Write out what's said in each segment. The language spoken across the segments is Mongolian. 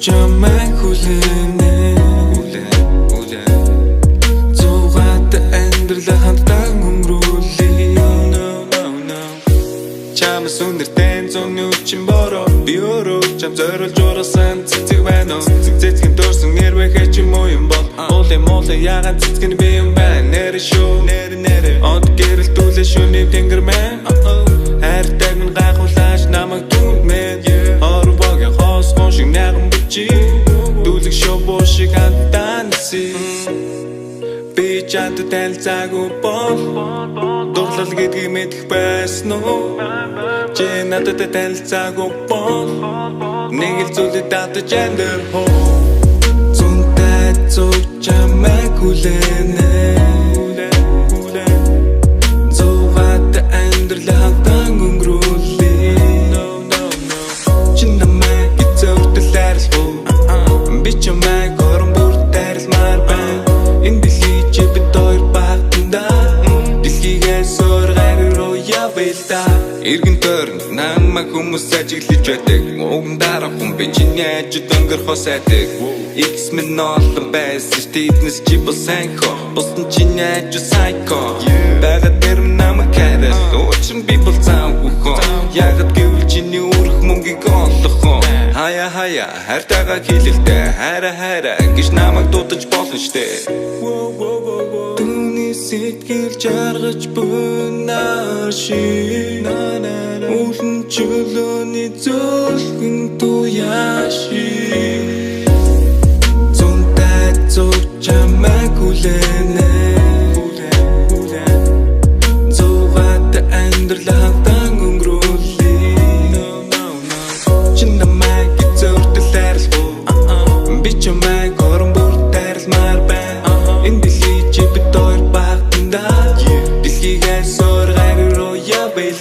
чамайг хүлээнэ зугаад амьдралаа хамтдаа өнгөрүүлээ чамаас үнэртэн зовны үчин бороо би өөрөө чам зориулж урасан цэцэг байна цэцэгэн дөрсөн нэрвэ хэч юм уу юм бол Моле ягаад цэцгэн би юм байна нэр шүү нэр од гэрэлтүүлээ шүний тэнгэрмэн хайртай минь гайхуулаач намайг түнмэн орвогийн хосгон шиг няган бичи дүүлэг шоу шиг хантанси би чамд танилцаагүй бол дурлал гэдгийг мэдэх байсан уу чи надад танилцаагүй бол нэг л зүйлээ татаж андер хоо зунтай зүг чамайг хүлээнэ зугаад амьдралаа хамтдаа өнгөрүүлээ чи намайг эцэгтэл арилгав би чамайг орон бүр дайралмаар байна энэ дэлхий чи бид хоёр багтанда дэлхийгээс өөр гариг руу явъя иргэн тойрон намайг хүмүүс ажиглаж байдаг уган дараа хүн би чиний ажид өнгөрөхөө сайдаг X-Men олон байсан тэднес чи бол сайнхо бусдын чиний ажид сайко байгаа дээр намайг хайрал учир нь би бол заавгүй ягд гэвэл чиний өрх мөнгийг олох хаяа хайртайгаа хэлэлтэй хайраа гэж намайг дуудаж болно штэ түүний сэтгэл жаргаж бунаар ши үлэн чөлөөний зөөлхөн туяаши зунтай зүг чамайг хүлээнэ зугаад амьдралаа хамтдаа өнгөрүүлээ чи намайг эцэгтэл арилгав би чамайг орон бүр дайралмаар байна энэ дэлхий чи бид хоёр багтанда дэлхийгээс өөр гариг руу явъя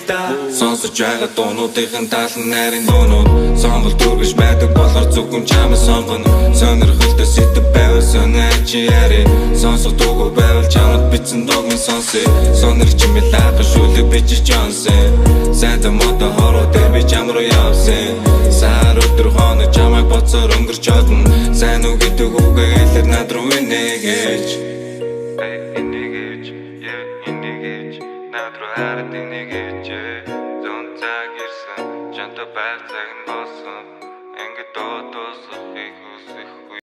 сонсож байгаа дуунуудын талан нарийн дуунууд сонголт өргөж байдаг болоор зөвхөн чамайг сонгоно сонирхолтой сэдв байвал сонирч яри сонсох дуугүй байвал чамд бичсэн дууг минь сонсъё сонирч мэлаах шүлэг бичиж жонсон сайда мото хороо дээр би чам руу явсан сар өдөр хоног чамайг боцоор өнгөрч одно сайн уу гэдэг үгээ хэлэр над руу инэгэж над руу хараад инэгэж зон цаг ирсэн чанта байр цаг нь болсон ингээд доо